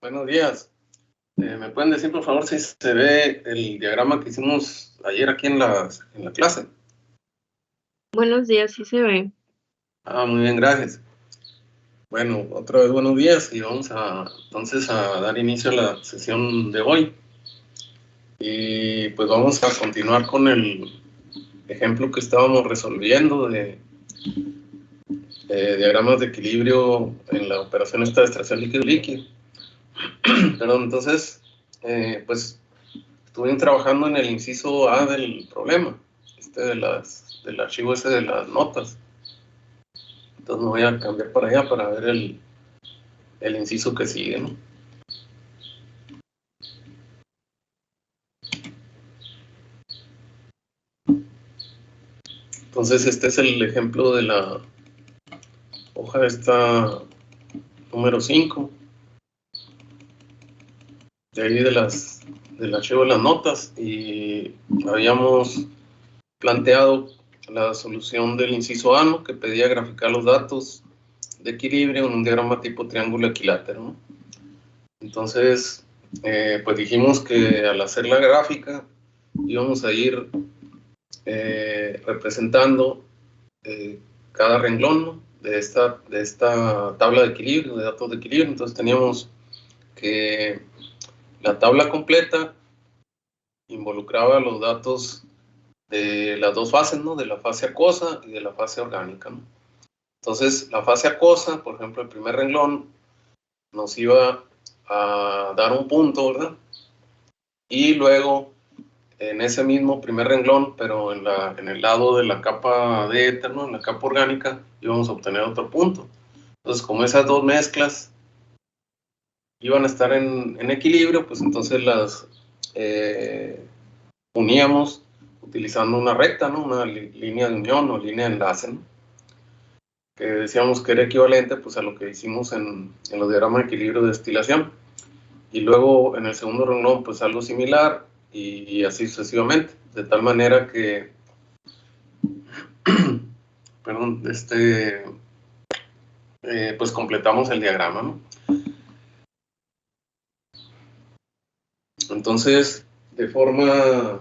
Buenos días. ¿Me pueden decir, por favor, si se ve el diagrama que hicimos ayer aquí en la clase? Buenos días, sí se ve. Muy bien, gracias. Bueno, otra vez buenos días y vamos entonces a dar inicio a la sesión de hoy. Y pues vamos a continuar con el ejemplo que estábamos resolviendo de diagramas de equilibrio en la operación esta de extracción líquido-líquido. Perdón, entonces, pues estuvimos trabajando en el inciso A del problema, del archivo ese de las notas. Entonces me voy a cambiar para allá para ver el inciso que sigue, ¿no? Entonces este es el ejemplo de la hoja esta número 5. De ahí del archivo de las notas, y habíamos planteado la solución del inciso A, ¿no? Que pedía graficar los datos de equilibrio en un diagrama tipo triángulo equilátero, ¿no? Entonces, pues dijimos que al hacer la gráfica íbamos a ir representando cada renglón, ¿no? de esta tabla de equilibrio, de datos de equilibrio. Entonces teníamos que la tabla completa involucraba los datos de las dos fases, ¿no? De la fase acuosa y de la fase orgánica, ¿no? Entonces, la fase acuosa, por ejemplo, el primer renglón nos iba a dar un punto, ¿verdad? Y luego, en ese mismo primer renglón, pero en el lado de la capa de éter, ¿no? En la capa orgánica, íbamos a obtener otro punto. Entonces, como esas dos mezclas iban a estar en equilibrio, pues entonces las uníamos utilizando una recta, ¿no? Una línea de unión o línea de enlace, ¿no? Que decíamos que era equivalente pues, a lo que hicimos en los diagramas de equilibrio de destilación. Y luego en el segundo renglón, pues algo similar, y así sucesivamente, de tal manera que, perdón, pues completamos el diagrama, ¿no? Entonces, de forma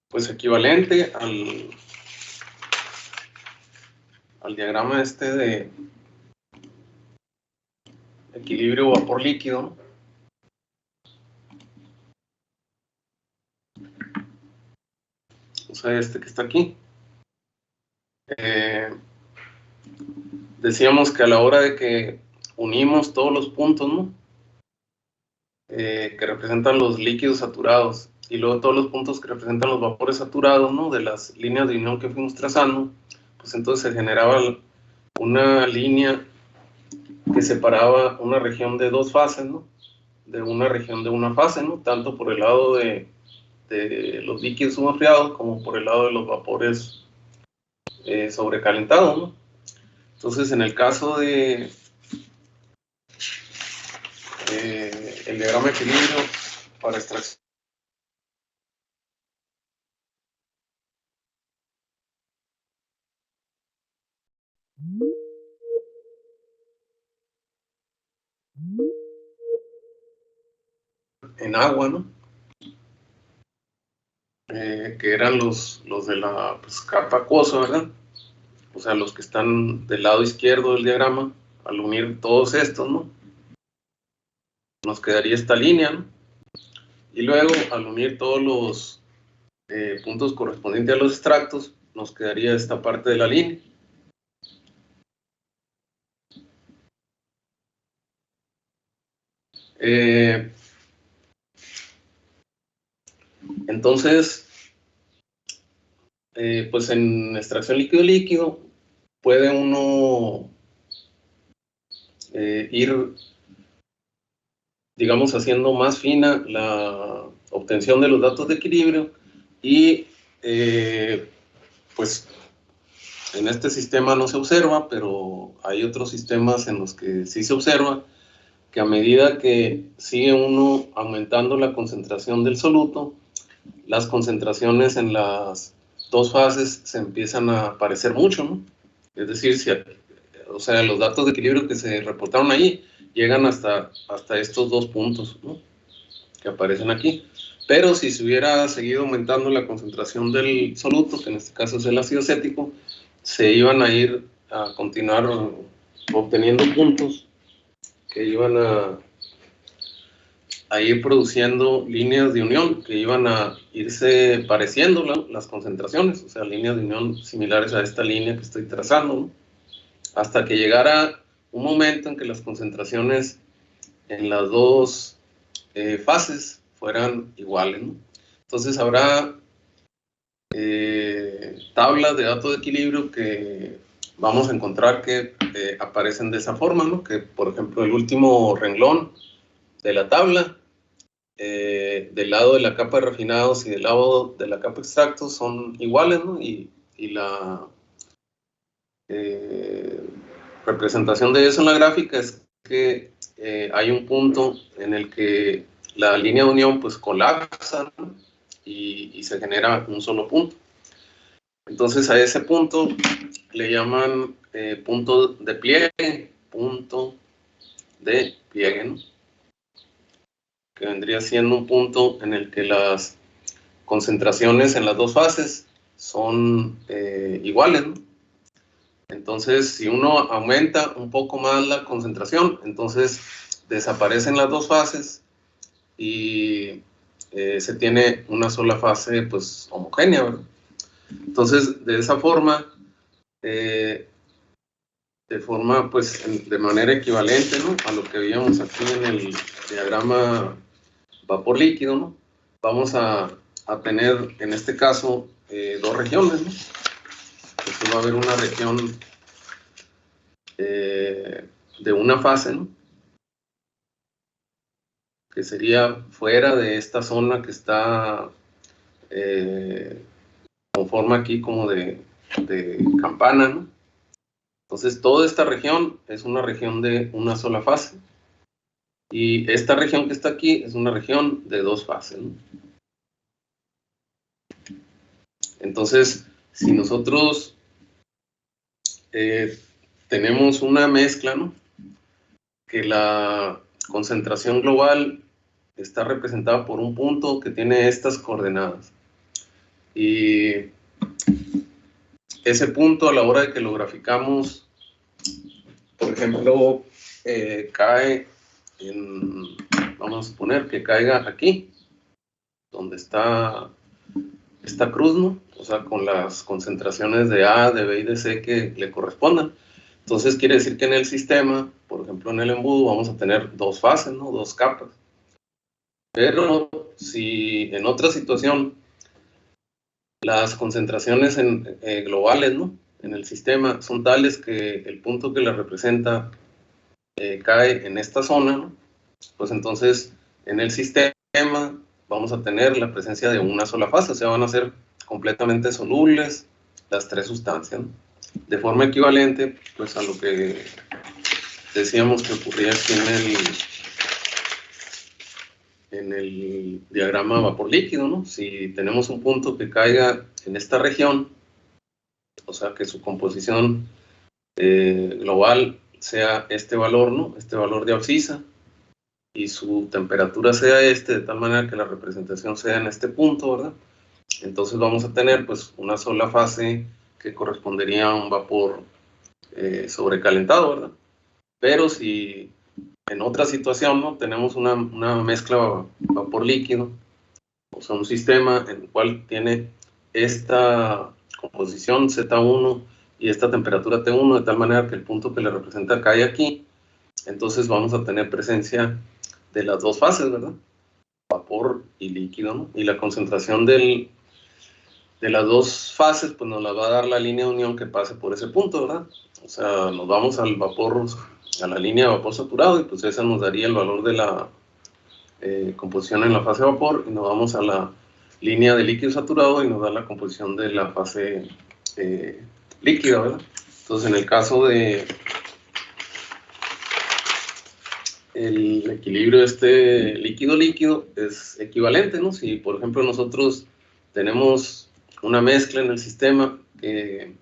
pues equivalente al diagrama de equilibrio vapor líquido, ¿no? O sea, este que está aquí. Decíamos que a la hora de que unimos todos los puntos, ¿no? Que representan los líquidos saturados, y luego todos los puntos que representan los vapores saturados, ¿no? De las líneas de unión que fuimos trazando, pues entonces se generaba una línea que separaba una región de dos fases, ¿no? De una región de una fase, ¿no? Tanto por el lado de los líquidos subenfriados como por el lado de los vapores sobrecalentados, ¿no? Entonces, en el caso de el diagrama de equilibrio para extracción en agua, ¿no? Que eran los de la pues, capa acuosa, ¿verdad? O sea, los que están del lado izquierdo del diagrama. Al unir todos estos, ¿no? Nos quedaría esta línea, ¿no? Y luego, al unir todos los puntos correspondientes a los extractos, nos quedaría esta parte de la línea. Entonces, pues en extracción líquido-líquido puede uno ir, digamos, haciendo más fina la obtención de los datos de equilibrio, y pues en este sistema no se observa, pero hay otros sistemas en los que sí se observa que a medida que sigue uno aumentando la concentración del soluto, las concentraciones en las dos fases se empiezan a parecer mucho, ¿no? Es decir, o sea, los datos de equilibrio que se reportaron ahí llegan hasta estos dos puntos, ¿no?, que aparecen aquí. Pero si se hubiera seguido aumentando la concentración del soluto, que en este caso es el ácido acético, se iban a ir a continuar obteniendo puntos que iban a ir produciendo líneas de unión, que iban a irse pareciendo las concentraciones, o sea, líneas de unión similares a esta línea que estoy trazando, ¿no?, hasta que llegara un momento en que las concentraciones en las dos fases fueran iguales, ¿no? Entonces habrá tablas de datos de equilibrio que vamos a encontrar que aparecen de esa forma, ¿no?, que por ejemplo el último renglón de la tabla, del lado de la capa de refinados y del lado de la capa de extractos son iguales, ¿no?, y la representación de eso en la gráfica es que hay un punto en el que la línea de unión pues colapsa, ¿no?, y se genera un solo punto. Entonces a ese punto le llaman punto de pliegue, ¿no?, que vendría siendo un punto en el que las concentraciones en las dos fases son iguales, ¿no? Entonces, si uno aumenta un poco más la concentración, entonces desaparecen las dos fases y se tiene una sola fase, pues, homogénea, ¿verdad? Entonces, de esa forma, pues, de manera equivalente, ¿no?, a lo que veíamos aquí en el diagrama vapor líquido, ¿no?, vamos a tener, en este caso, dos regiones, ¿no? Entonces va a haber una región de una fase, ¿no?, que sería fuera de esta zona que está con forma aquí como de campana, ¿no? Entonces toda esta región es una región de una sola fase, y esta región que está aquí es una región de dos fases, ¿no? Entonces, si nosotros tenemos una mezcla, ¿no?, que la concentración global está representada por un punto que tiene estas coordenadas, y ese punto, a la hora de que lo graficamos, por ejemplo, cae en, vamos a suponer que caiga aquí, donde está esta cruz, ¿no?, o sea, con las concentraciones de A, de B y de C que le correspondan. Entonces quiere decir que en el sistema, por ejemplo en el embudo, vamos a tener dos fases, ¿no?, dos capas. Pero si en otra situación las concentraciones globales, ¿no?, en el sistema son tales que el punto que la representa cae en esta zona, ¿no?, pues entonces en el sistema vamos a tener la presencia de una sola fase, o sea, van a ser completamente solubles las tres sustancias, ¿no?, de forma equivalente pues a lo que decíamos que ocurría aquí en el diagrama vapor líquido, ¿no? Si tenemos un punto que caiga en esta región, o sea, que su composición global sea este valor, ¿no?, este valor de abscisa, y su temperatura sea de tal manera que la representación sea en este punto, ¿verdad? Entonces vamos a tener pues una sola fase que correspondería a un vapor sobrecalentado, ¿verdad? Pero si en otra situación, ¿no?, tenemos una mezcla vapor líquido, o sea, un sistema en el cual tiene esta composición Z1 y esta temperatura T1, de tal manera que el punto que le representa cae aquí, entonces vamos a tener presencia de las dos fases, ¿verdad?, vapor y líquido, ¿no?, y la concentración de las dos fases pues nos la va a dar la línea de unión que pase por ese punto, ¿verdad? O sea, nos vamos al vapor, a la línea de vapor saturado, y pues esa nos daría el valor de la composición en la fase de vapor, y nos vamos a la línea de líquido saturado y nos da la composición de la fase líquida, ¿verdad? Entonces, en el caso de el equilibrio líquido-líquido es equivalente, ¿no? Si, por ejemplo, nosotros tenemos una mezcla en el sistema que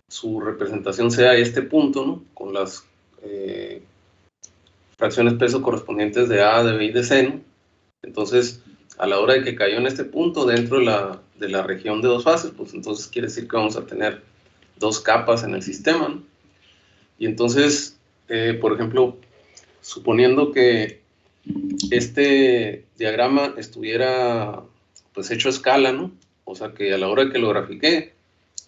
su representación sea este punto, ¿no?, con las fracciones peso correspondientes de A, de B y de C, ¿no? Entonces, a la hora de que cayó en este punto dentro de la región de dos fases, pues entonces quiere decir que vamos a tener dos capas en el sistema, ¿no? Y entonces, por ejemplo, suponiendo que este diagrama estuviera pues hecho a escala, ¿no? O sea que a la hora de que lo grafiqué,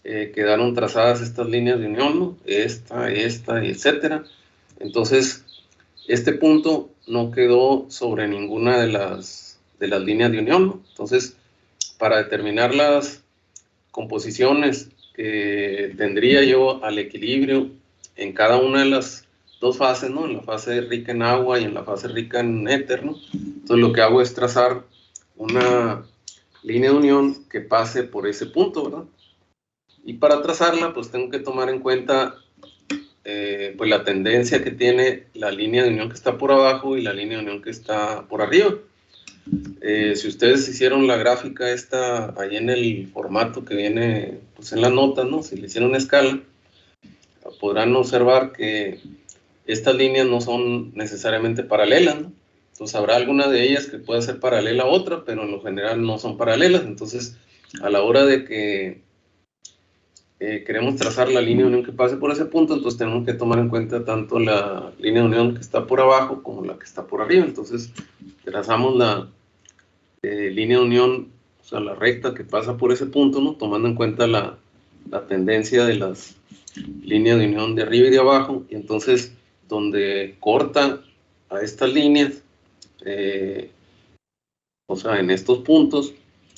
quedaron trazadas estas líneas de unión, ¿no? Esta, y etcétera. Entonces, este punto no quedó sobre ninguna de las líneas de unión, ¿no? Entonces, para determinar las composiciones que tendría yo al equilibrio en cada una de las dos fases, ¿no? En la fase rica en agua y en la fase rica en éter, ¿no? Entonces, lo que hago es trazar una línea de unión que pase por ese punto, ¿verdad? Y para trazarla, pues tengo que tomar en cuenta pues la tendencia que tiene la línea de unión que está por abajo y la línea de unión que está por arriba. Si ustedes hicieron la gráfica esta ahí en el formato que viene pues en las notas, ¿no? Si le hicieron escala, podrán observar que estas líneas no son necesariamente paralelas, ¿no? Entonces habrá alguna de ellas que pueda ser paralela a otra, pero en lo general no son paralelas. Entonces, a la hora de que queremos trazar la línea de unión que pase por ese punto, entonces tenemos que tomar en cuenta tanto la línea de unión que está por abajo como la que está por arriba. Entonces trazamos la línea de unión, o sea, la recta que pasa por ese punto, ¿no? Tomando en cuenta la tendencia de las líneas de unión de arriba y de abajo, y entonces donde corta a estas líneas, o sea, en estos puntos,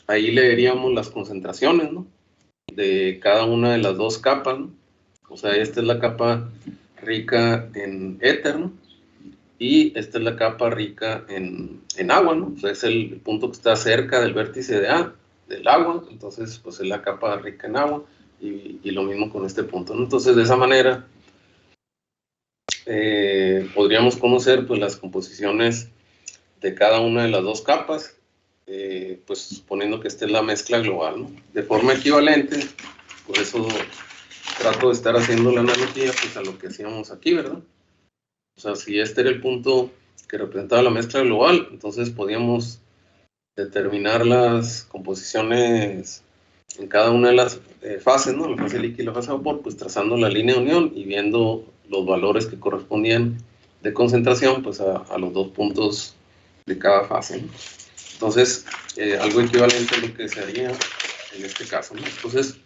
ahí le veríamos las concentraciones, ¿no? De cada una de las dos capas, ¿no? O sea, esta es la capa rica en éter, ¿no? Y esta es la capa rica en agua, ¿no? O sea, es el punto que está cerca del vértice de A, del agua, entonces pues es la capa rica en agua, y lo mismo con este punto, ¿no? Entonces, de esa manera podríamos conocer pues las composiciones de cada una de las dos capas, pues suponiendo que esta es la mezcla global, ¿no? De forma equivalente, por eso trato de estar haciendo la analogía pues a lo que hacíamos aquí, ¿verdad? O sea, si este era el punto que representaba la mezcla global, entonces podíamos determinar las composiciones en cada una de las fases, ¿no? La fase líquida y la fase de vapor, pues trazando la línea de unión y viendo los valores que correspondían de concentración pues a los dos puntos de cada fase, ¿no? Entonces, algo equivalente a lo que se haría en este caso, ¿no? Entonces,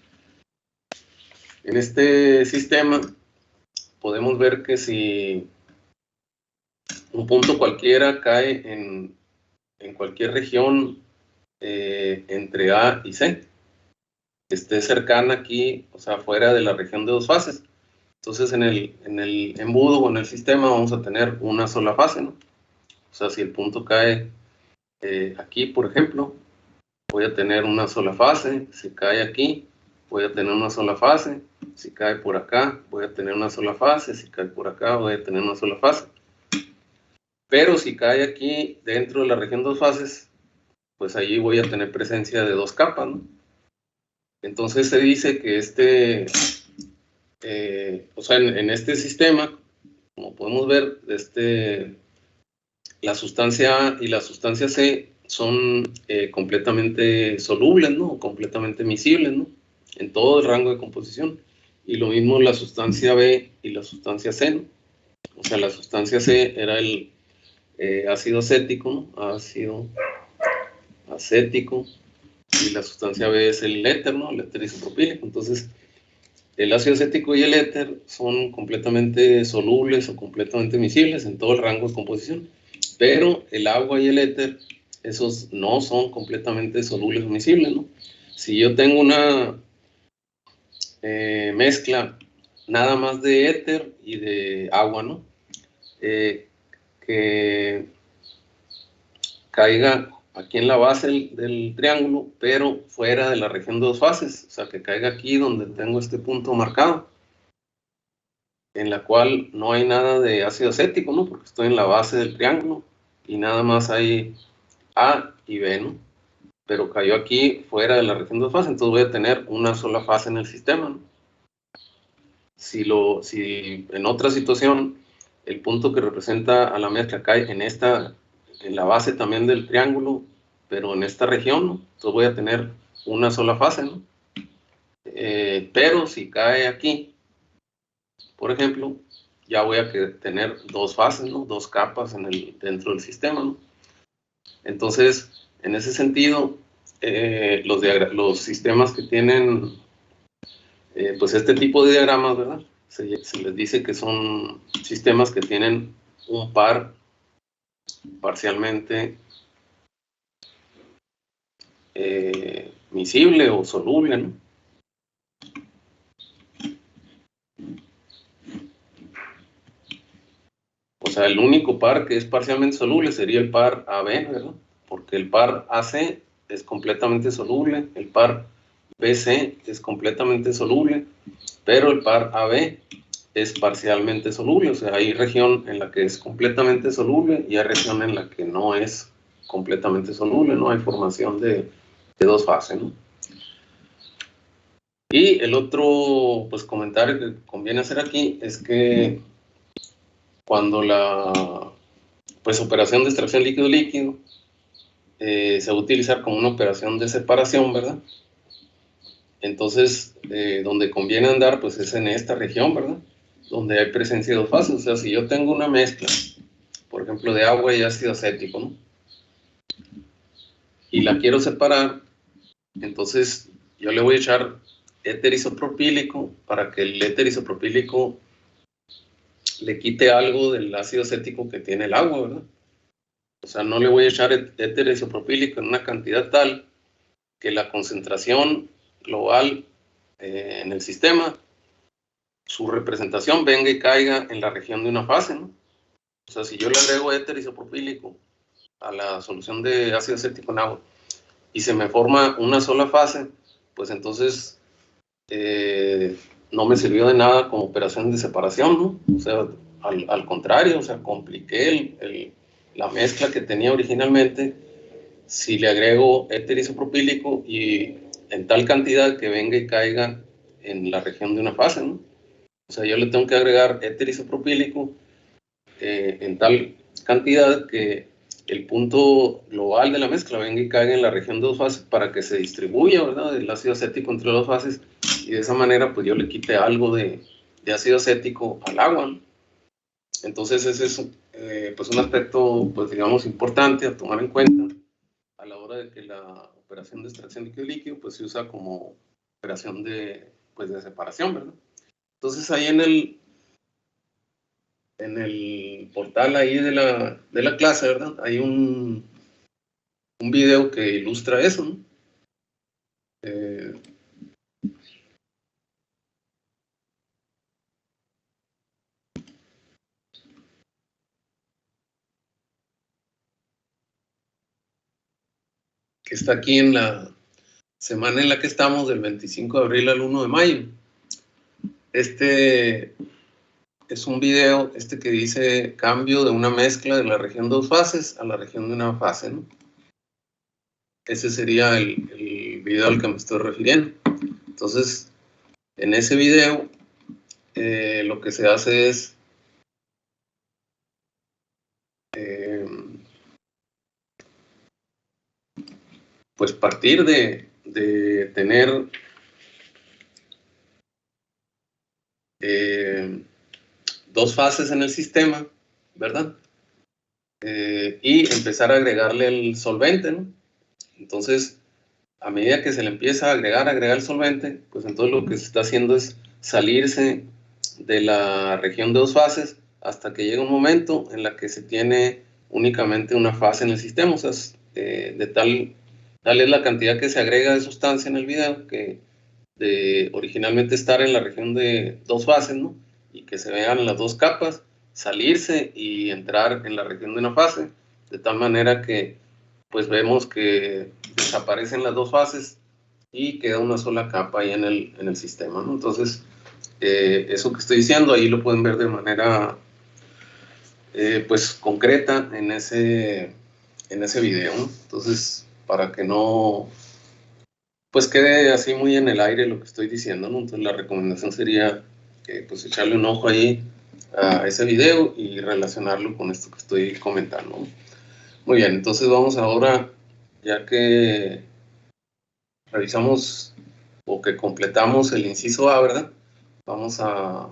en este sistema podemos ver que si un punto cualquiera cae en cualquier región entre A y C, esté cercana aquí, o sea, fuera de la región de dos fases, entonces en el embudo o en el sistema vamos a tener una sola fase, ¿no? O sea, si el punto cae aquí, por ejemplo, voy a tener una sola fase. Si cae aquí, voy a tener una sola fase. Si cae por acá, voy a tener una sola fase. Si cae por acá, voy a tener una sola fase. Pero si cae aquí dentro de la región de dos fases, pues allí voy a tener presencia de dos capas, ¿no? Entonces se dice que o sea, en este sistema, como podemos ver, la sustancia A y la sustancia C son completamente solubles, ¿no? Completamente miscibles, ¿no? En todo el rango de composición. Y lo mismo la sustancia B y la sustancia C, ¿no? O sea, la sustancia C era el ácido acético, ¿no? Ácido acético, y la sustancia B es el éter, ¿no? El éter isopropílico. Entonces, el ácido acético y el éter son completamente solubles o completamente miscibles en todo el rango de composición. Pero el agua y el éter, esos no son completamente solubles o miscibles, ¿no? Si yo tengo una mezcla nada más de éter y de agua, ¿no? Que caiga aquí en la base del triángulo, pero fuera de la región de dos fases, o sea, que caiga aquí donde tengo este punto marcado, en la cual no hay nada de ácido acético, ¿no? Porque estoy en la base del triángulo y nada más hay A y B, ¿no? Pero cayó aquí fuera de la región de dos fases, entonces voy a tener una sola fase en el sistema, ¿no? Si en otra situación el punto que representa a la mezcla cae en la base también del triángulo, pero en esta región, ¿no? Entonces voy a tener una sola fase, ¿no? Pero si cae aquí, por ejemplo, ya voy a tener dos fases, ¿no? Dos capas dentro del sistema, ¿no? Entonces, en ese sentido, los sistemas que tienen pues este tipo de diagramas, ¿verdad? Se les dice que son sistemas que tienen un par parcialmente miscible o soluble, ¿no? O sea, el único par que es parcialmente soluble sería el par AB, ¿verdad? Porque el par AC es completamente soluble, el par BC es completamente soluble, pero el par AB es parcialmente soluble. O sea, hay región en la que es completamente soluble y hay región en la que no es completamente soluble, ¿no? Hay formación de dos fases, ¿no? Y el otro, pues, comentario que conviene hacer aquí es que cuando la, pues, operación de extracción líquido-líquido se va a utilizar como una operación de separación, ¿verdad? Entonces, donde conviene andar, pues, es en esta región, ¿verdad? Donde hay presencia de dos fases. O sea, si yo tengo una mezcla, por ejemplo, de agua y ácido acético, ¿no? Y la quiero separar, entonces yo le voy a echar éter isopropílico para que el éter isopropílico le quite algo del ácido acético que tiene el agua, ¿verdad? O sea, no le voy a echar éter isopropílico en una cantidad tal que la concentración global en el sistema, su representación venga y caiga en la región de una fase, ¿no? O sea, si yo le agrego éter isopropílico a la solución de ácido acético en agua y se me forma una sola fase, pues entonces no me sirvió de nada como operación de separación, ¿no? O sea, al contrario, o sea, compliqué la mezcla que tenía originalmente si le agrego éter isopropílico y en tal cantidad que venga y caiga en la región de una fase, ¿no? O sea, yo le tengo que agregar éter isopropílico en tal cantidad que el punto global de la mezcla venga y caiga en la región de dos fases para que se distribuya, ¿verdad?, el ácido acético entre dos fases, y de esa manera pues yo le quite algo de ácido acético al agua, ¿no? Entonces ese es pues un aspecto, pues digamos, importante a tomar en cuenta a la hora de que la operación de extracción líquido-líquido pues se usa como operación de separación, ¿verdad? Entonces ahí en el portal ahí de la clase, ¿verdad? Hay un video que ilustra eso, ¿no? Que está aquí en la semana en la que estamos, del 25 de abril al 1 de mayo. Este es un video que dice cambio de una mezcla de la región de dos fases a la región de una fase, ¿no? Ese sería el video al que me estoy refiriendo. Entonces, en ese video, lo que se hace es pues partir de tener dos fases en el sistema, ¿verdad? Y empezar a agregarle el solvente, ¿no? Entonces, a medida que se le empieza a agregar el solvente, pues entonces lo que se está haciendo es salirse de la región de dos fases hasta que llega un momento en la que se tiene únicamente una fase en el sistema. O sea, tal es la cantidad que se agrega de sustancia en el video que de originalmente estar en la región de dos fases, ¿no? Y que se vean las dos capas, salirse y entrar en la región de una fase, de tal manera que pues vemos que desaparecen las dos fases y queda una sola capa ahí en el sistema, ¿no? Entonces, eso que estoy diciendo ahí lo pueden ver de manera pues concreta en ese video, ¿no? Entonces, para que no pues quede así muy en el aire lo que estoy diciendo, ¿no? Entonces la recomendación sería pues echarle un ojo ahí a ese video y relacionarlo con esto que estoy comentando. Muy bien, entonces vamos ahora, ya que revisamos o que completamos el inciso A, ¿verdad? Vamos a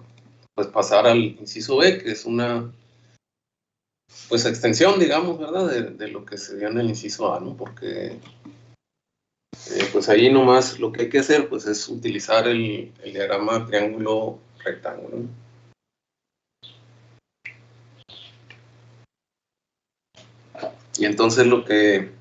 pues, pasar al inciso B, que es una pues extensión, digamos, ¿verdad? De lo que se dio en el inciso A, ¿no? Porque pues ahí nomás lo que hay que hacer pues es utilizar el diagrama triángulo rectángulo, ¿no? Y entonces lo que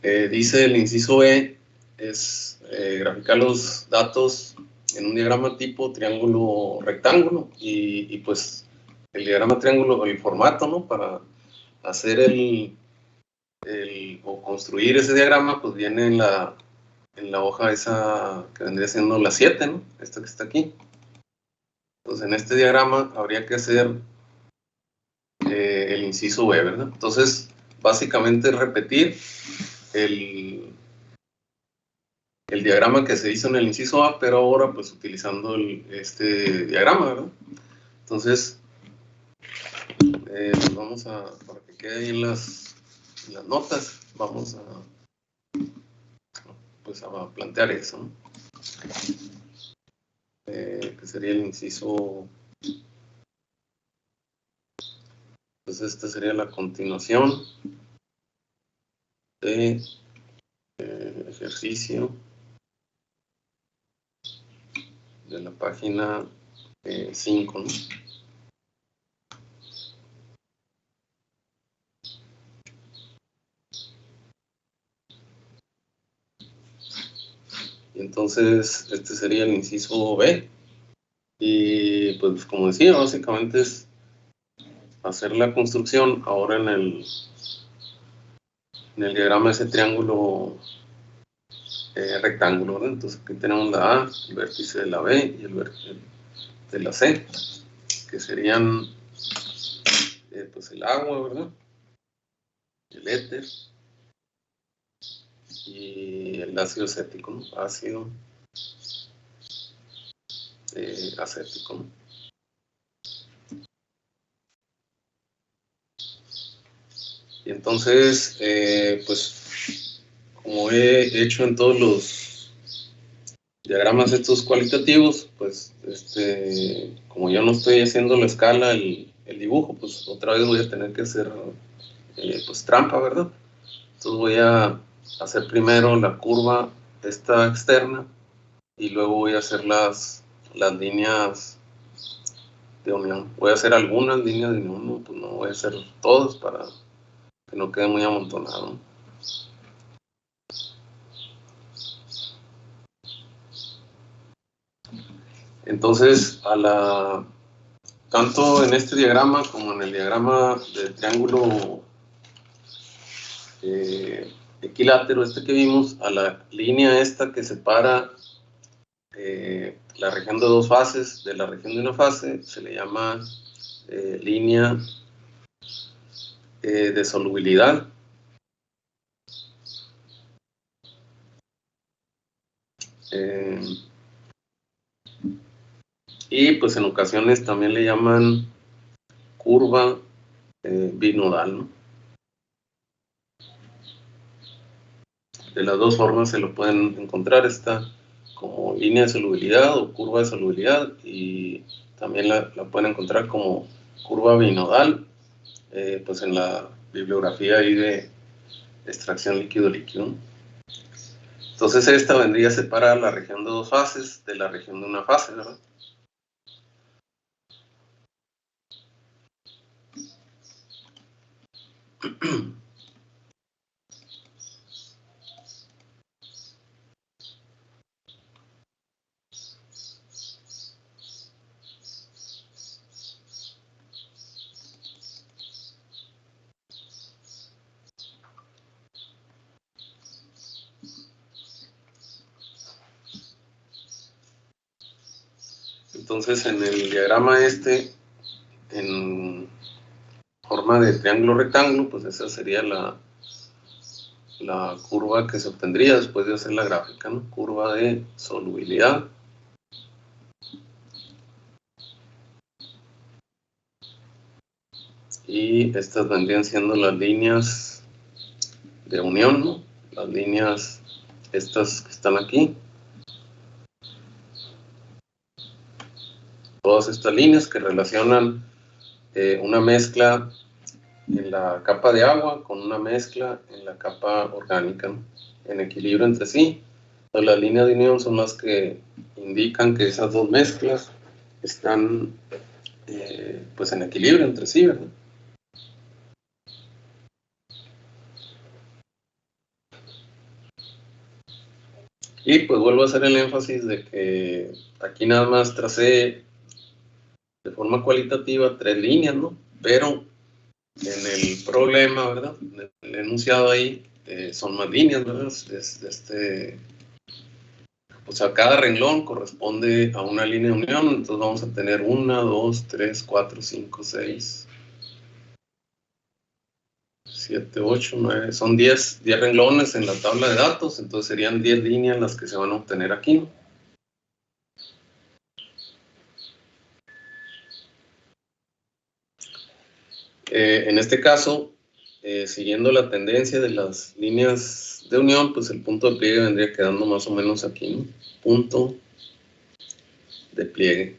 dice el inciso B es graficar los datos en un diagrama tipo triángulo rectángulo y pues el diagrama triángulo, el formato, ¿no? Para hacer o construir ese diagrama pues viene en la hoja esa que vendría siendo la 7, ¿no? Esta que está aquí. Entonces en este diagrama habría que hacer el inciso B, ¿verdad? Entonces básicamente repetir el diagrama que se hizo en el inciso A, pero ahora pues utilizando este diagrama, ¿verdad? Entonces, pues vamos para que quede ahí en las notas, vamos pues a plantear eso, ¿no? Que sería el inciso, pues esta sería la continuación de ejercicio de la página 5, ¿no? Y entonces este sería el inciso B. Y pues como decía, básicamente es hacer la construcción ahora en el diagrama de ese triángulo rectángulo, ¿verdad? Entonces aquí tenemos la A, el vértice de la B y el vértice de la C, que serían pues el agua, ¿verdad? El éter y el ácido acético, ¿no? Ácido acético, ¿no? Y entonces, pues, como he hecho en todos los diagramas estos cualitativos, pues, como yo no estoy haciendo la escala, el dibujo, pues otra vez voy a tener que hacer, pues, trampa, ¿verdad? Entonces voy a hacer primero la curva esta externa y luego voy a hacer las líneas de unión. Voy a hacer algunas líneas de unión, ¿no? Pues no voy a hacer todas para que no quede muy amontonado, ¿no? Entonces, tanto en este diagrama como en el diagrama del triángulo equilátero que vimos, a la línea esta que separa la región de dos fases de la región de una fase se le llama línea de solubilidad. Y pues en ocasiones también le llaman curva binodal, ¿no? De las dos formas se lo pueden encontrar, esta como línea de solubilidad o curva de solubilidad, y también la pueden encontrar como curva binodal, pues en la bibliografía ahí de extracción líquido-líquido. Entonces esta vendría a separar la región de dos fases de la región de una fase, ¿verdad? Entonces en el diagrama en forma de triángulo rectángulo, pues esa sería la curva que se obtendría después de hacer la gráfica, ¿no? Curva de solubilidad. y estas vendrían siendo las líneas de unión, ¿no? Las líneas estas que están aquí. Todas estas líneas que relacionan una mezcla en la capa de agua con una mezcla en la capa orgánica, ¿no? En equilibrio entre sí. Entonces, las líneas de unión son las que indican que esas dos mezclas están pues en equilibrio entre sí, ¿verdad? Y pues vuelvo a hacer el énfasis de que aquí nada más tracé de forma cualitativa 3 líneas, ¿no? Pero en el problema, ¿verdad? En el enunciado ahí son más líneas, ¿verdad? O sea, cada renglón corresponde a una línea de unión, entonces vamos a tener 1, 2, 3, 4, 5, 6, 7, 8, 9, son 10 renglones en la tabla de datos, entonces serían 10 líneas las que se van a obtener aquí, ¿no? En este caso, siguiendo la tendencia de las líneas de unión, pues el punto de pliegue vendría quedando más o menos aquí, ¿no? Punto de pliegue.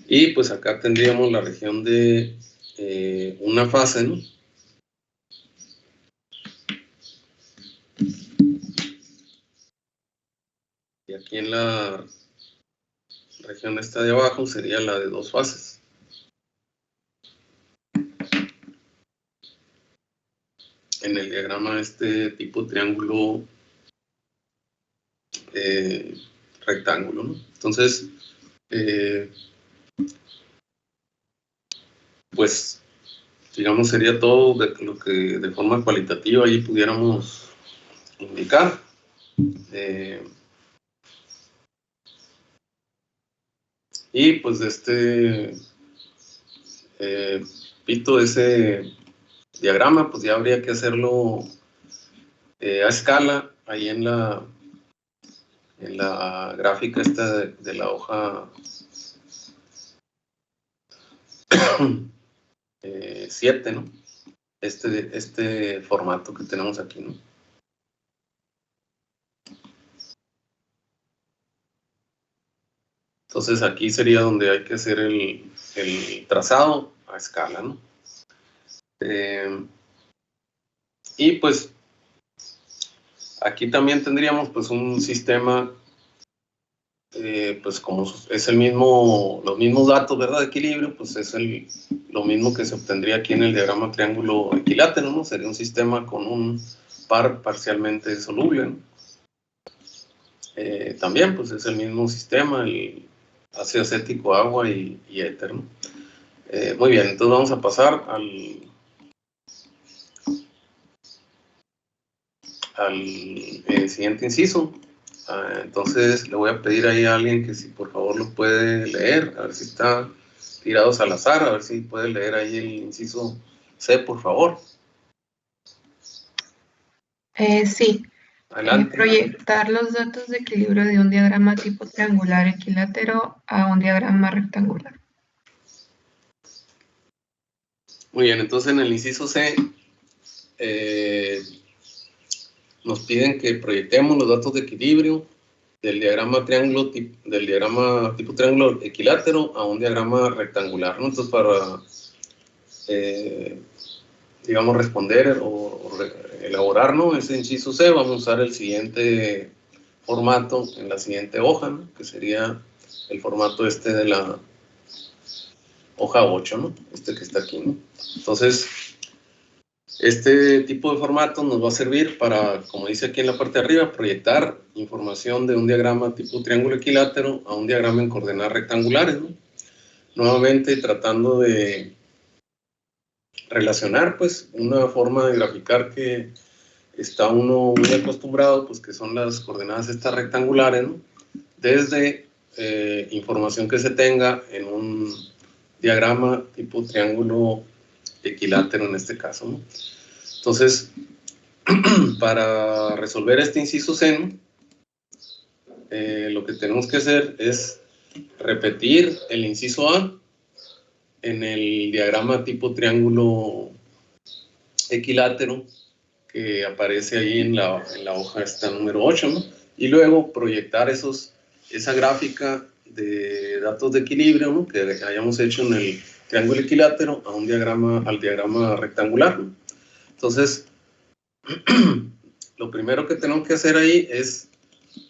Y pues acá tendríamos la región de una fase, ¿no? Y aquí en la región esta de abajo sería la de 2 fases. En el diagrama este tipo triángulo rectángulo, ¿no? Entonces, pues, digamos, sería todo lo que de forma cualitativa ahí pudiéramos indicar. Y pues pito ese diagrama, pues ya habría que hacerlo a escala ahí en la gráfica esta de la hoja 7, ¿no? Este formato que tenemos aquí, ¿no? Entonces aquí sería donde hay que hacer el trazado a escala, ¿no? Y pues aquí también tendríamos pues un sistema, pues como es el mismo, los mismos datos, ¿verdad? De equilibrio, pues es lo mismo que se obtendría aquí en el diagrama triángulo equilátero, ¿no? Sería un sistema con un par parcialmente soluble, ¿no? También pues es el mismo sistema, el ácido acético, agua y éter, ¿no? Muy bien, entonces vamos a pasar al siguiente inciso. Entonces le voy a pedir ahí a alguien que si por favor lo puede leer, a ver si está tirados al azar, a ver si puede leer ahí el inciso C, por favor. Sí. Adelante. Proyectar los datos de equilibrio de un diagrama tipo triangular equilátero a un diagrama rectangular. Muy bien, entonces en el inciso C nos piden que proyectemos los datos de equilibrio del diagrama tipo triángulo equilátero a un diagrama rectangular, ¿no? Entonces para digamos responder o elaborar, ¿no? Ese inciso C, vamos a usar el siguiente formato en la siguiente hoja, ¿no? Que sería el formato de la hoja 8, ¿no? Este que está aquí, ¿no? Entonces, este tipo de formato nos va a servir para, como dice aquí en la parte de arriba, proyectar información de un diagrama tipo triángulo equilátero a un diagrama en coordenadas rectangulares, ¿no? Nuevamente tratando de relacionar, pues, una forma de graficar que está uno muy acostumbrado, pues, que son las coordenadas estas rectangulares, ¿no? Desde información que se tenga en un diagrama tipo triángulo equilátero en este caso, ¿no? Entonces, para resolver este inciso C, lo que tenemos que hacer es repetir el inciso A en el diagrama tipo triángulo equilátero que aparece ahí en la hoja esta número 8, ¿no? Y luego proyectar esa gráfica de datos de equilibrio, ¿no?, que hayamos hecho en el triángulo equilátero al diagrama rectangular, ¿no? Entonces, lo primero que tenemos que hacer ahí es,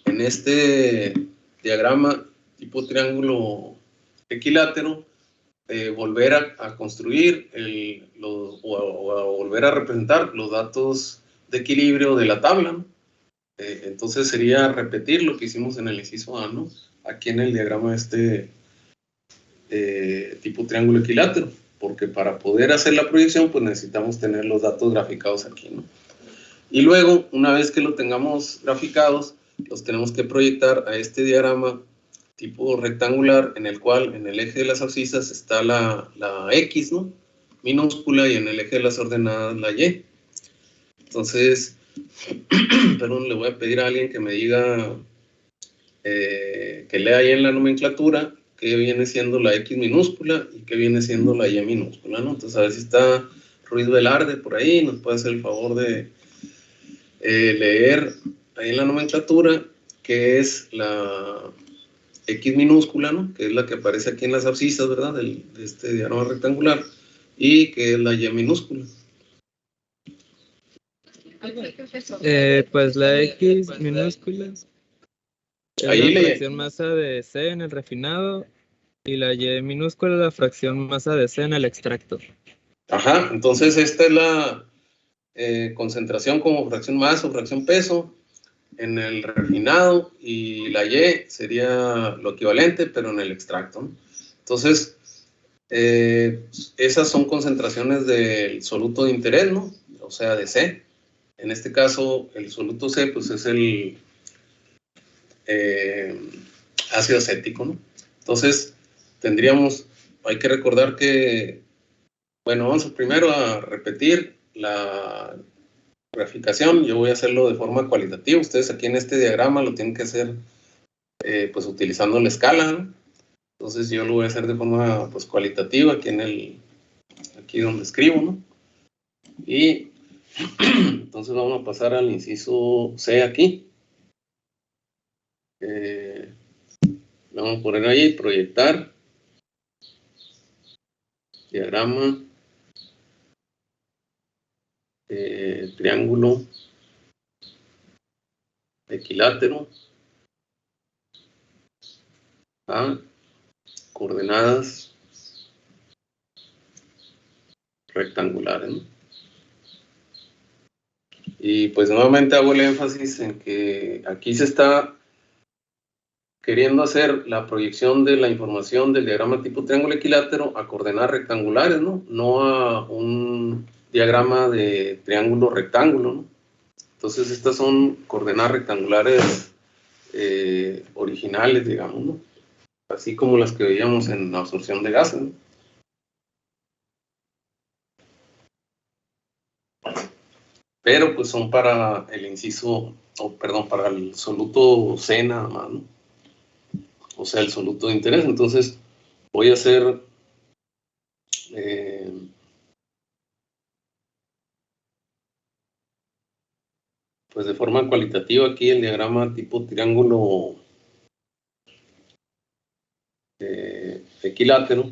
en este diagrama tipo triángulo equilátero, volver a construir o a volver a representar los datos de equilibrio de la tabla, ¿no? Entonces sería repetir lo que hicimos en el inciso A, ¿no?, aquí en el diagrama tipo triángulo equilátero, porque para poder hacer la proyección pues necesitamos tener los datos graficados aquí, ¿no? Y luego, una vez que lo tengamos graficados, los tenemos que proyectar a este diagrama tipo rectangular, en el cual en el eje de las abscisas está la X, ¿no?, minúscula, y en el eje de las ordenadas la Y. Entonces, perdón, le voy a pedir a alguien que me diga, que lea ahí en la nomenclatura qué viene siendo la X minúscula y qué viene siendo la Y minúscula, ¿no? Entonces, a ver si está Ruiz Velarde por ahí, nos puede hacer el favor de leer ahí en la nomenclatura qué es la X minúscula, ¿no?, que es la que aparece aquí en las abscisas, ¿verdad?, de este diagrama rectangular, y que es la Y minúscula. Pues la X minúscula es Ahí la fracción masa de C en el refinado y la Y minúscula es la fracción masa de C en el extracto. Ajá, entonces esta es la concentración como fracción masa o fracción peso en el refinado, y la Y sería lo equivalente, pero en el extracto, ¿no? Entonces, esas son concentraciones del soluto de interés, ¿no?, o sea, de C. En este caso, el soluto C, pues es el ácido acético, ¿no? Entonces, hay que recordar que, bueno, vamos primero a repetir la graficación. Yo voy a hacerlo de forma cualitativa. Ustedes aquí en este diagrama lo tienen que hacer pues utilizando la escala, ¿no? Entonces yo lo voy a hacer de forma pues cualitativa aquí donde escribo, ¿no? Y entonces vamos a pasar al inciso C aquí. Vamos a poner ahí, proyectar diagrama triángulo equilátero a coordenadas rectangulares, ¿no? Y pues nuevamente hago el énfasis en que aquí se está queriendo hacer la proyección de la información del diagrama tipo triángulo equilátero a coordenadas rectangulares, ¿no? No a un diagrama de triángulo rectángulo, ¿no? Entonces estas son coordenadas rectangulares originales, digamos, ¿no?, así como las que veíamos en la absorción de gases, ¿no? Pero pues son para el inciso, para el soluto C nada más, ¿no?, o sea, el soluto de interés. Entonces voy a hacer pues de forma cualitativa aquí el diagrama tipo triángulo equilátero,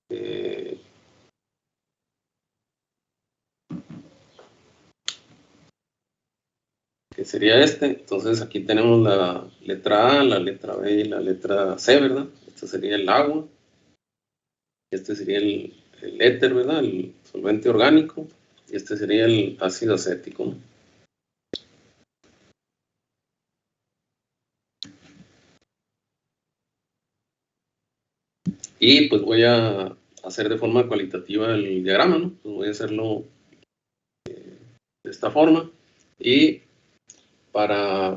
que sería este. Entonces aquí tenemos la letra A, la letra B y la letra C, ¿verdad? Este sería el agua, este sería el éter, ¿verdad?, el solvente orgánico, y este sería el ácido acético, ¿no? Y pues voy a hacer de forma cualitativa el diagrama, ¿no? Pues voy a hacerlo de esta forma, y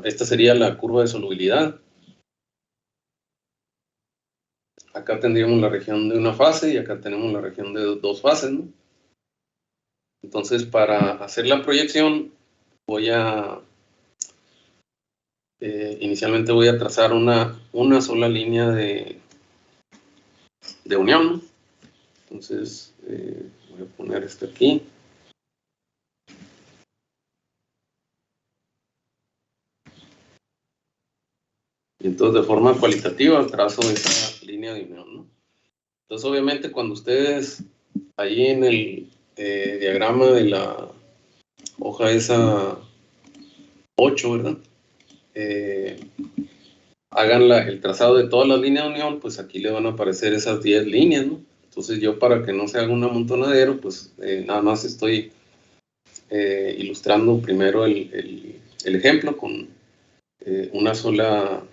esta sería la curva de solubilidad. Acá tendríamos la región de una fase y acá tenemos la región de dos fases, ¿no? Entonces, para hacer la proyección voy a inicialmente voy a trazar una sola línea de unión, ¿no? Entonces, voy a poner este aquí. Y entonces, de forma cualitativa, trazo esa línea de unión, ¿no? Entonces, obviamente, cuando ustedes ahí en el diagrama de la hoja esa 8, ¿verdad? Hagan el trazado de todas las líneas de unión, pues aquí le van a aparecer esas 10 líneas, ¿no? Entonces yo, para que no se haga un amontonadero, pues nada más estoy ilustrando primero el ejemplo con una sola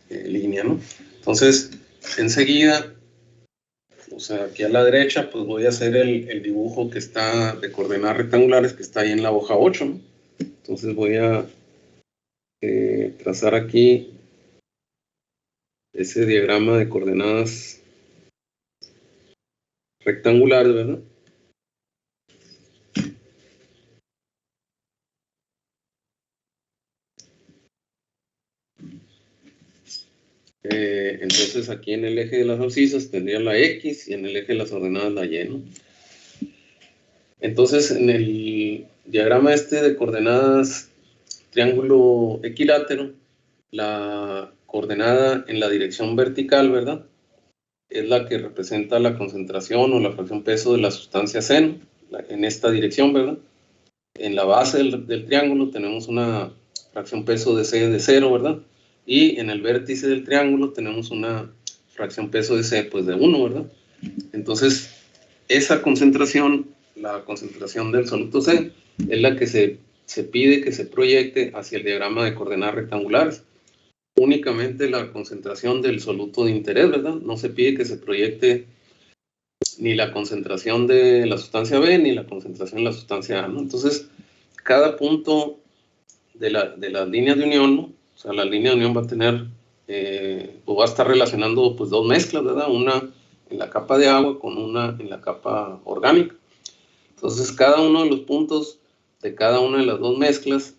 línea, ¿no? Entonces, enseguida, o sea, aquí a la derecha, pues voy a hacer el dibujo que está de coordenadas rectangulares, que está ahí en la hoja 8, ¿no? Entonces voy a trazar aquí ese diagrama de coordenadas rectangulares, ¿verdad? Entonces aquí en el eje de las abscisas tendría la X y en el eje de las ordenadas la Y, ¿no? Entonces en el diagrama este de coordenadas triángulo equilátero, la coordenada en la dirección vertical, ¿verdad? Es la que representa la concentración o la fracción peso de la sustancia seno, en esta dirección, ¿verdad? En la base del triángulo tenemos una fracción peso de C de 0, ¿verdad? Y en el vértice del triángulo tenemos una fracción peso de C, pues de 1, ¿verdad? Entonces, esa concentración, la concentración del soluto C, es la que se pide que se proyecte hacia el diagrama de coordenadas rectangulares. Únicamente la concentración del soluto de interés, ¿verdad? No se pide que se proyecte ni la concentración de la sustancia B ni la concentración de la sustancia A, ¿no? Entonces, cada punto de las líneas de unión, ¿no? O sea, la línea de unión va a tener, o va a estar relacionando pues dos mezclas, ¿verdad? Una en la capa de agua con una en la capa orgánica. Entonces, cada uno de los puntos de cada una de las dos mezclas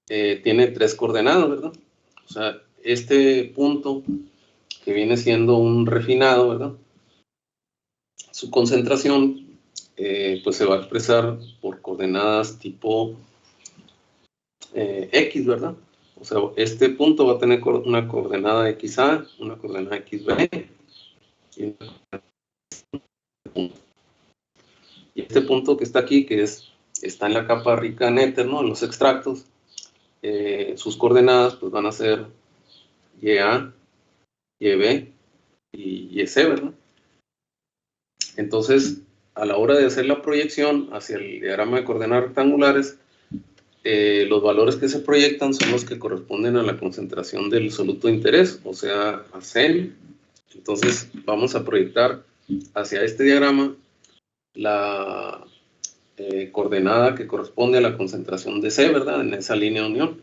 tiene 3 coordenadas, ¿verdad? O sea, este punto que viene siendo un refinado, ¿verdad? Su concentración pues se va a expresar por coordenadas tipo X, ¿verdad? O sea, este punto va a tener una coordenada XA, una coordenada XB y este punto que está aquí, que está en la capa rica en éter, ¿no? En los extractos, sus coordenadas pues van a ser YA, YB y YC, ¿verdad? Entonces, a la hora de hacer la proyección hacia el diagrama de coordenadas rectangulares, los valores que se proyectan son los que corresponden a la concentración del soluto de interés, o sea, a C. Entonces, vamos a proyectar hacia este diagrama la coordenada que corresponde a la concentración de C, ¿verdad? En esa línea de unión.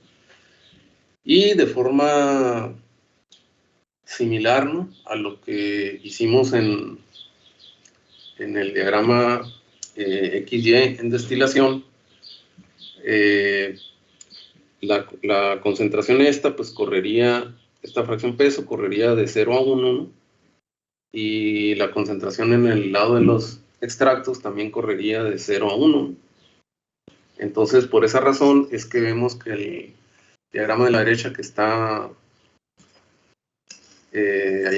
Y de forma similar, ¿no? A lo que hicimos en el diagrama XY en destilación, la concentración pues correría, esta fracción peso correría de 0 a 1, ¿no? Y la concentración en el lado de los extractos también correría de 0 a 1. Entonces, por esa razón es que vemos que el diagrama de la derecha que está ahí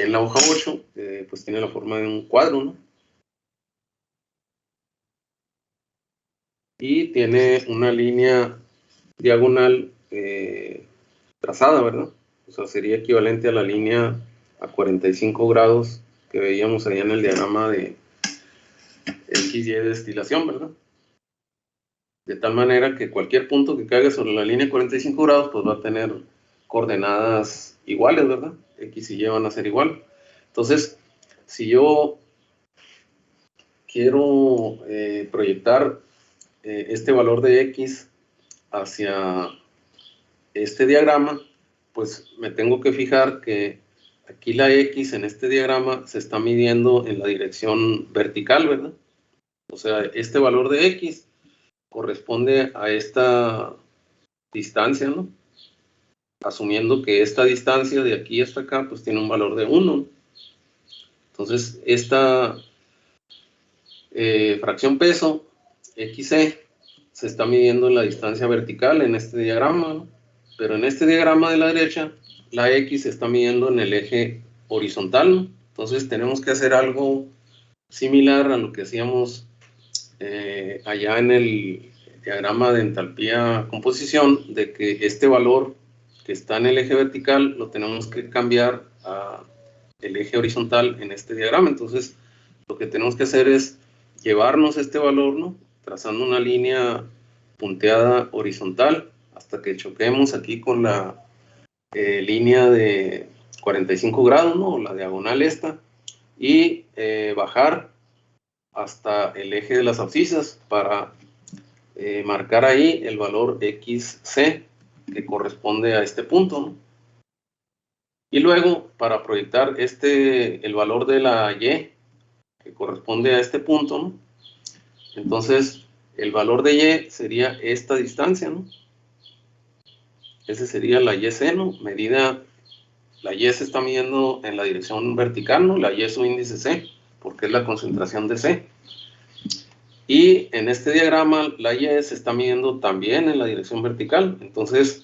en la hoja 8, pues tiene la forma de un cuadro, ¿no? Y tiene una línea diagonal trazada, ¿verdad? O sea, sería equivalente a la línea a 45 grados que veíamos allá en el diagrama de XY de destilación, ¿verdad? De tal manera que cualquier punto que caiga sobre la línea 45 grados, pues va a tener coordenadas iguales, ¿verdad? X y Y van a ser igual. Entonces, si yo quiero proyectar este valor de X hacia este diagrama, pues me tengo que fijar que aquí la X en este diagrama se está midiendo en la dirección vertical, ¿verdad? O sea, este valor de X corresponde a esta distancia, ¿no? asumiendo que esta distancia de aquí hasta acá pues tiene un valor de 1. Entonces esta fracción peso, XC, se está midiendo en la distancia vertical en este diagrama, ¿no? Pero en este diagrama de la derecha, la X se está midiendo en el eje horizontal, ¿no? Entonces tenemos que hacer algo similar a lo que hacíamos allá en el diagrama de entalpía composición, de que este valor que está en el eje vertical lo tenemos que cambiar a el eje horizontal en este diagrama. Entonces lo que tenemos que hacer es llevarnos este valor, ¿no? Trazando una línea punteada horizontal hasta que choquemos aquí con la línea de 45 grados, ¿no? La diagonal esta, y bajar hasta el eje de las abscisas para marcar ahí el valor XC que corresponde a este punto, ¿no? Y luego, para proyectar el valor de la Y que corresponde a este punto, ¿no? Entonces, el valor de Y sería esta distancia, ¿no? Ese sería la YC, ¿no? Medida, la Y se está midiendo en la dirección vertical, ¿no? La Y es su índice C, porque es la concentración de C. Y en este diagrama, la Y se está midiendo también en la dirección vertical. Entonces,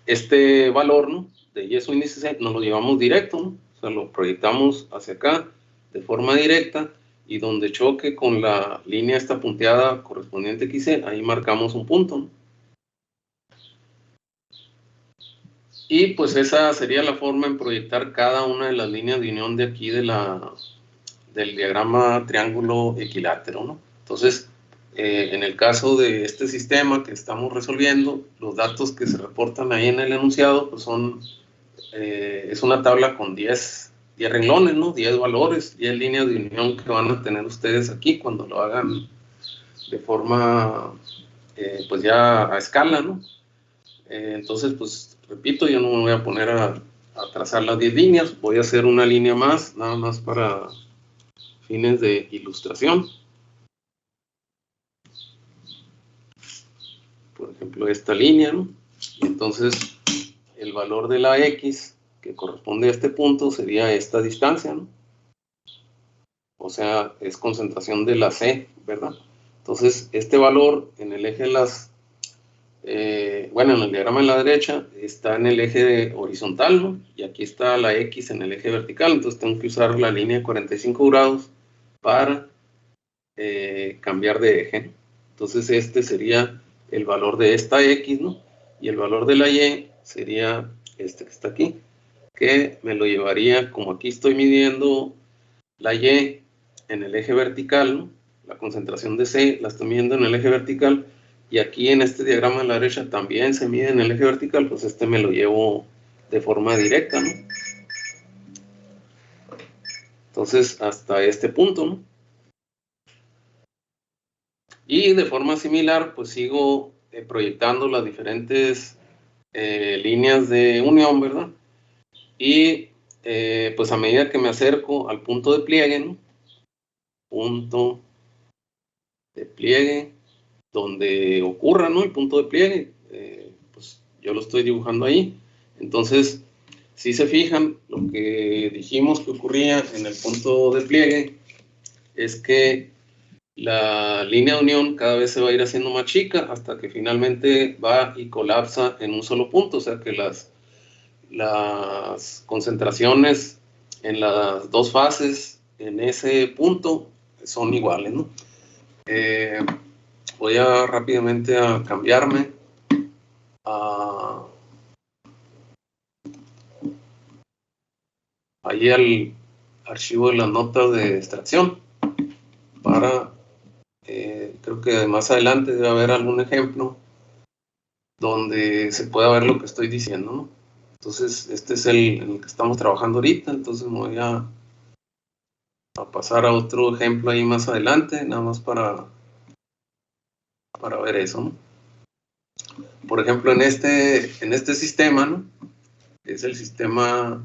este valor, ¿no? De Y su índice C, nos lo llevamos directo, ¿no? O sea, lo proyectamos hacia acá de forma directa, y donde choque con la línea esta punteada correspondiente que hice, ahí marcamos un punto, ¿no? Y pues esa sería la forma en proyectar cada una de las líneas de unión de aquí del diagrama triángulo equilátero, ¿no? Entonces, en el caso de este sistema que estamos resolviendo, los datos que se reportan ahí en el enunciado pues es una tabla con 10 renglones, ¿no? 10 valores, 10 líneas de unión que van a tener ustedes aquí cuando lo hagan de forma, pues ya a escala, ¿no? Entonces, pues, repito, yo no me voy a poner a trazar las 10 líneas, voy a hacer una línea más, nada más para fines de ilustración. Por ejemplo, esta línea, ¿no? Entonces, el valor de la X que corresponde a este punto sería esta distancia, ¿no? O sea, es concentración de la C, ¿verdad? Entonces, este valor en el eje de las... bueno, en el diagrama de la derecha está en el eje horizontal, ¿no? Y aquí está la X en el eje vertical, entonces tengo que usar la línea de 45 grados para cambiar de eje, ¿no? Entonces este sería el valor de esta X, ¿no? Y el valor de la Y sería este que está aquí, que me lo llevaría, como aquí estoy midiendo la Y en el eje vertical, ¿no? La concentración de C la estoy midiendo en el eje vertical, y aquí en este diagrama de la derecha también se mide en el eje vertical, pues este me lo llevo de forma directa, ¿no? Entonces hasta este punto, ¿no? Y de forma similar, pues sigo proyectando las diferentes líneas de unión, ¿verdad? Y pues a medida que me acerco al punto de pliegue, ¿no? Punto de pliegue, donde ocurra, ¿no? El punto de pliegue, pues yo lo estoy dibujando ahí. Entonces, si se fijan, lo que dijimos que ocurría en el punto de pliegue es que la línea de unión cada vez se va a ir haciendo más chica hasta que finalmente va y colapsa en un solo punto, o sea que las concentraciones en las dos fases en ese punto son iguales, ¿no? Voy a rápidamente a cambiarme ahí al archivo de las notas de extracción para, creo que más adelante debe haber algún ejemplo donde se pueda ver lo que estoy diciendo, ¿no? Entonces, este es en el que estamos trabajando ahorita, entonces me voy a pasar a otro ejemplo ahí más adelante, nada más para ver eso, ¿no? Por ejemplo, en este sistema, ¿no? Es el sistema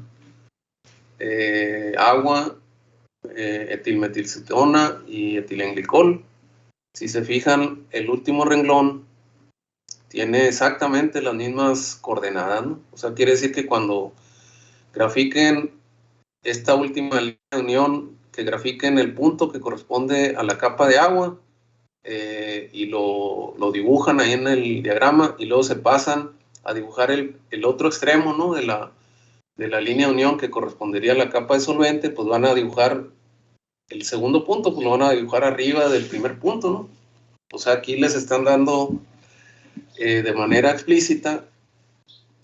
agua, etilmetilcetona y etilenglicol. Si se fijan, el último renglón tiene exactamente las mismas coordenadas, ¿no? O sea, quiere decir que cuando grafiquen esta última línea de unión, que grafiquen el punto que corresponde a la capa de agua, y lo dibujan ahí en el diagrama, y luego se pasan a dibujar el otro extremo, ¿no? de la línea de unión que correspondería a la capa de solvente, pues van a dibujar el segundo punto, pues lo van a dibujar arriba del primer punto, ¿no? O sea, aquí les están dando de manera explícita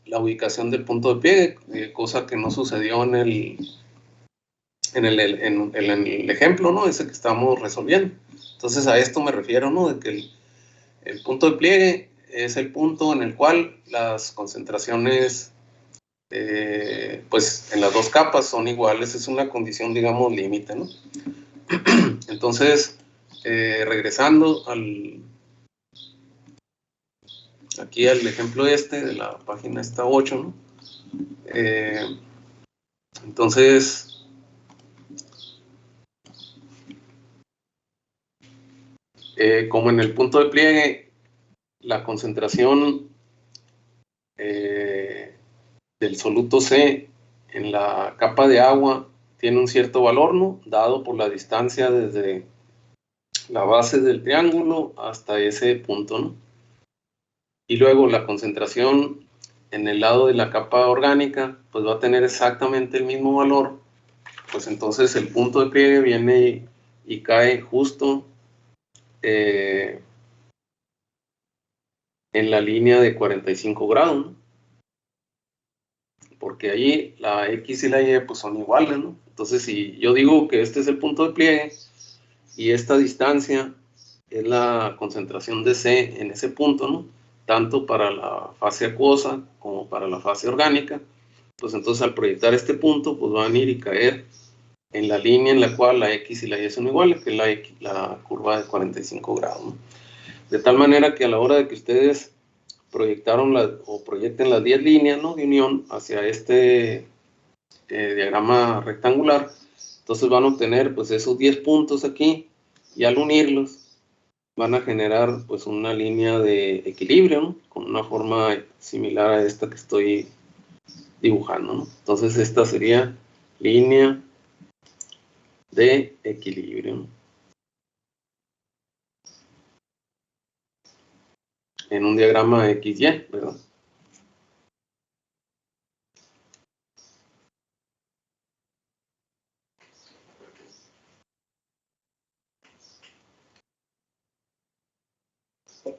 la ubicación del punto de pliegue, cosa que no sucedió en el ejemplo, ¿no? Ese que estamos resolviendo. Entonces a esto me refiero, ¿no? De que el punto de pliegue es el punto en el cual las concentraciones, pues en las dos capas son iguales, es una condición, digamos, límite, ¿no? Entonces, regresando aquí al ejemplo de la página esta 8, ¿no? Entonces, como en el punto de pliegue, la concentración del soluto C en la capa de agua tiene un cierto valor, ¿no? Dado por la distancia desde la base del triángulo hasta ese punto, ¿no? Y luego la concentración en el lado de la capa orgánica, pues va a tener exactamente el mismo valor. Pues entonces el punto de pliegue viene y cae justo en la línea de 45 grados, ¿no? Porque ahí la X y la Y pues son iguales, ¿no? Entonces si yo digo que este es el punto de pliegue y esta distancia es la concentración de C en ese punto, ¿no? Tanto para la fase acuosa como para la fase orgánica, pues entonces al proyectar este punto, pues van a ir y caer en la línea en la cual la X y la Y son iguales, que es la curva de 45 grados, ¿no? De tal manera que a la hora de que ustedes proyectaron o proyecten las 10 líneas, ¿no? de unión hacia este diagrama rectangular, entonces van a obtener pues esos 10 puntos aquí, y al unirlos van a generar pues una línea de equilibrio, ¿no? Con una forma similar a esta que estoy dibujando, ¿no? Entonces esta sería línea de equilibrio, ¿no? En un diagrama XY, ¿verdad?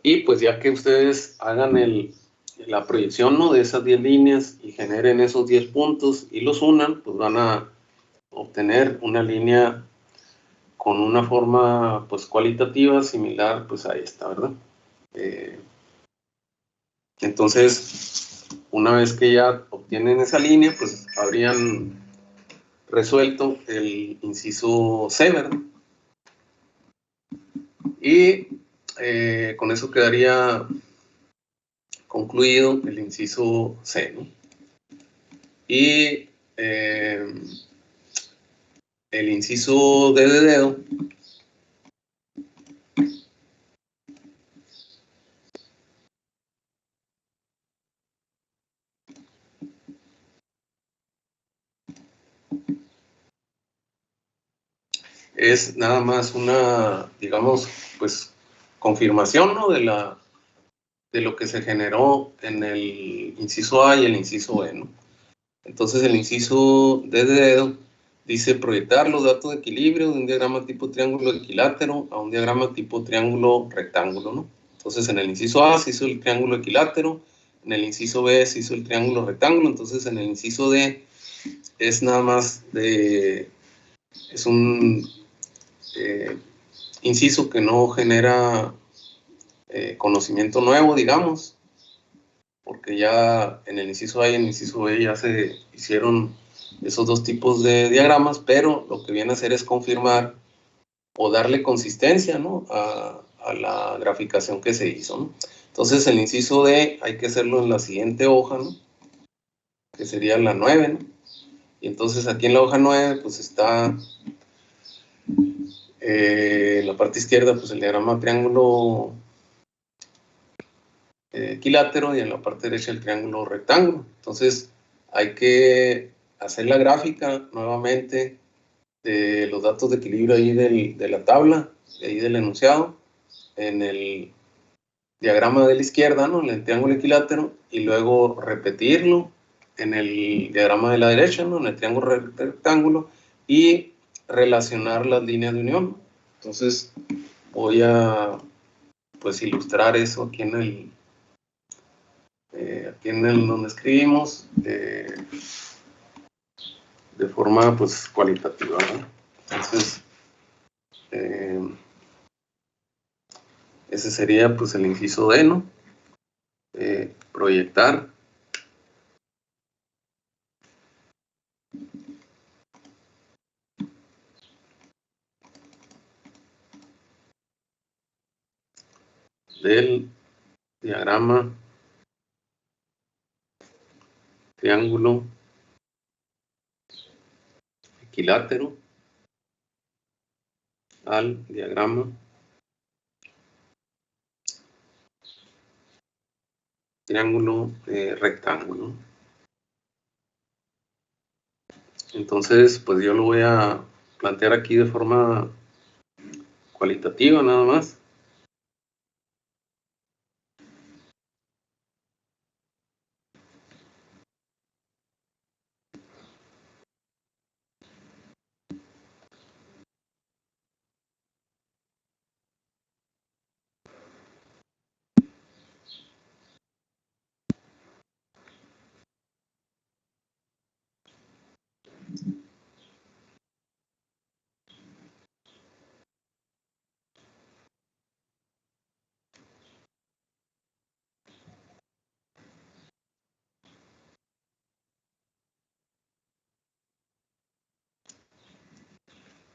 Y pues ya que ustedes hagan la proyección, ¿no? de esas 10 líneas y generen esos 10 puntos y los unan, pues van a obtener una línea con una forma pues cualitativa similar pues a esta, ¿verdad? Entonces, una vez que ya obtienen esa línea, pues habrían resuelto el inciso C, ¿verdad? Y con eso quedaría concluido el inciso C, ¿no? Y el inciso D de dedo es nada más una, digamos, pues confirmación, ¿no? de lo que se generó en el inciso A y el inciso E, ¿no? Entonces el inciso D de dedo dice proyectar los datos de equilibrio de un diagrama tipo triángulo equilátero a un diagrama tipo triángulo rectángulo, ¿no? Entonces en el inciso A se hizo el triángulo equilátero, en el inciso B se hizo el triángulo rectángulo, entonces en el inciso D es nada más es un inciso que no genera conocimiento nuevo, digamos, porque ya en el inciso A y en el inciso B ya se hicieron esos dos tipos de diagramas, pero lo que viene a hacer es confirmar o darle consistencia, ¿no? a la graficación que se hizo, ¿no? Entonces el inciso D hay que hacerlo en la siguiente hoja, ¿no? Que sería la 9, ¿no? Y entonces aquí en la hoja 9 pues está en la parte izquierda pues el diagrama triángulo equilátero y en la parte derecha el triángulo rectángulo. Entonces hay que hacer la gráfica nuevamente de los datos de equilibrio ahí de la tabla, ahí del enunciado, en el diagrama de la izquierda, ¿no? En el triángulo equilátero, y luego repetirlo en el diagrama de la derecha, ¿no? En el triángulo rectángulo, y relacionar las líneas de unión. Entonces voy a pues ilustrar eso aquí en el donde escribimos de forma pues cualitativa, ¿no? Entonces ese sería pues el inciso D, ¿no? Proyectar del diagrama triángulo equilátero al diagrama triángulo rectángulo. Entonces, pues yo lo voy a plantear aquí de forma cualitativa nada más.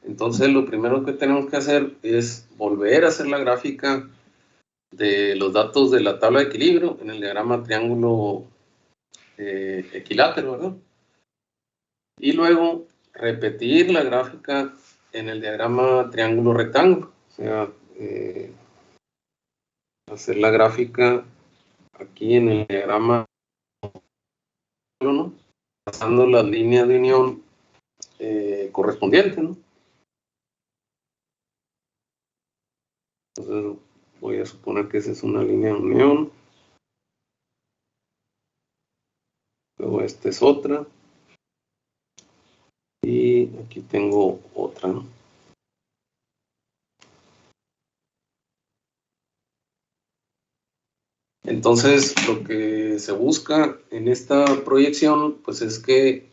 Entonces, lo primero que tenemos que hacer es volver a hacer la gráfica de los datos de la tabla de equilibrio en el diagrama triángulo equilátero, ¿verdad? Y luego repetir la gráfica en el diagrama triángulo rectángulo. O sea, hacer la gráfica aquí en el diagrama, ¿no? Pasando las líneas de unión correspondientes, ¿no? Entonces voy a suponer que esa es una línea de unión. Luego esta es otra. Y aquí tengo otra, ¿no? Entonces, lo que se busca en esta proyección, pues es que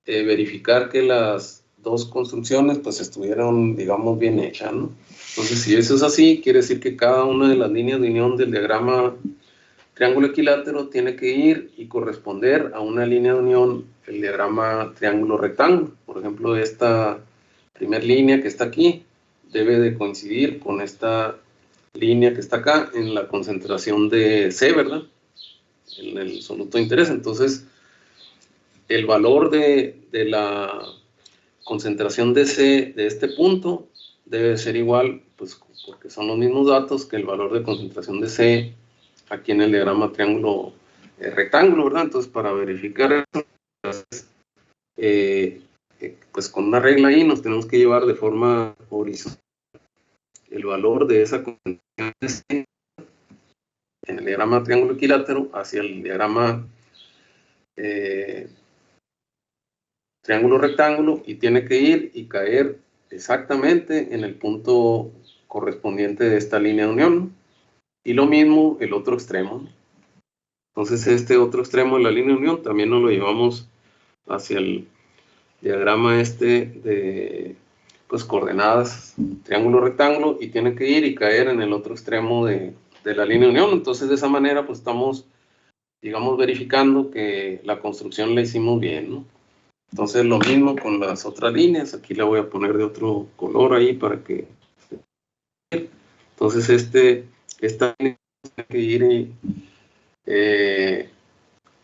verificar que las dos construcciones, pues estuvieron, digamos, bien hechas, ¿no? Entonces, si eso es así, quiere decir que cada una de las líneas de unión del diagrama triángulo equilátero tiene que ir y corresponder a una línea de unión del diagrama triángulo rectángulo. Por ejemplo, esta primera línea que está aquí debe de coincidir con esta línea que está acá en la concentración de C, ¿verdad? En el soluto de interés. Entonces, el valor de la concentración de C de este punto debe ser igual, pues porque son los mismos datos que el valor de concentración de C aquí en el diagrama triángulo rectángulo, ¿verdad? Entonces, para verificar eso, pues con una regla ahí nos tenemos que llevar de forma horizontal el valor de esa concentración de C en el diagrama triángulo equilátero hacia el diagrama triángulo rectángulo, y tiene que ir y caer exactamente en el punto correspondiente de esta línea de unión. Y lo mismo el otro extremo. Entonces este otro extremo de la línea de unión también nos lo llevamos hacia el diagrama este de pues coordenadas triángulo rectángulo, y tiene que ir y caer en el otro extremo de la línea de unión. Entonces de esa manera pues estamos, digamos, verificando que la construcción la hicimos bien, ¿no? Entonces lo mismo con las otras líneas. Aquí la voy a poner de otro color ahí para que... Entonces esta línea tiene que ir y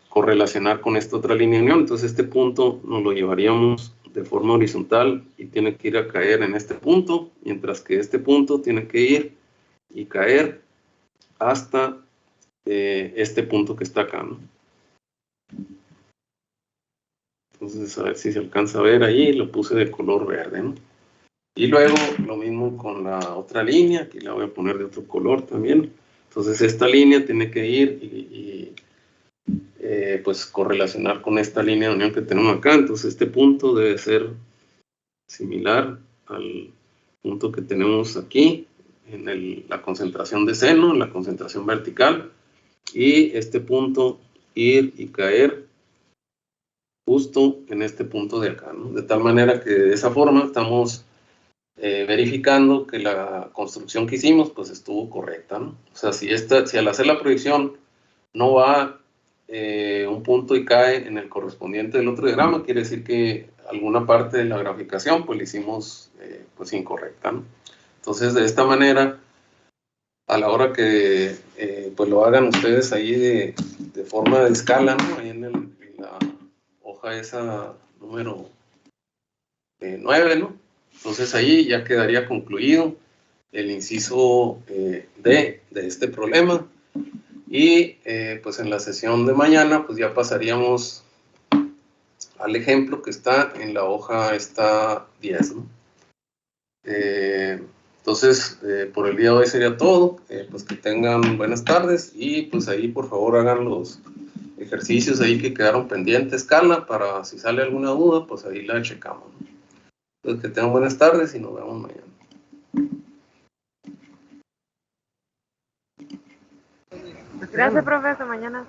correlacionar con esta otra línea de unión. Entonces este punto nos lo llevaríamos de forma horizontal y tiene que ir a caer en este punto, mientras que este punto tiene que ir y caer hasta este punto que está acá, ¿no? Entonces, a ver si se alcanza a ver ahí, lo puse de color verde, ¿no? Y luego lo mismo con la otra línea, aquí la voy a poner de otro color también. Entonces esta línea tiene que ir pues correlacionar con esta línea de unión que tenemos acá. Entonces este punto debe ser similar al punto que tenemos aquí en la concentración de seno, la concentración vertical, y este punto ir y caer justo en este punto de acá, ¿no? De tal manera que de esa forma estamos verificando que la construcción que hicimos pues estuvo correcta, ¿no? O sea, si al hacer la proyección no va un punto y cae en el correspondiente del otro diagrama, quiere decir que alguna parte de la graficación pues la hicimos pues incorrecta, ¿no? Entonces de esta manera, a la hora que pues lo hagan ustedes ahí de forma de escala, ¿no? Ahí en la hoja esa número 9, ¿no? Entonces ahí ya quedaría concluido el inciso D de este problema. Y pues en la sesión de mañana pues ya pasaríamos al ejemplo que está en la hoja esta 10, ¿no? Entonces por el día de hoy sería todo. Pues que tengan buenas tardes y pues ahí por favor hagan los ejercicios ahí que quedaron pendientes, Carla, para si sale alguna duda pues ahí la checamos, ¿no? Entonces que tengan buenas tardes y nos vemos mañana. Gracias, profe. Hasta mañana.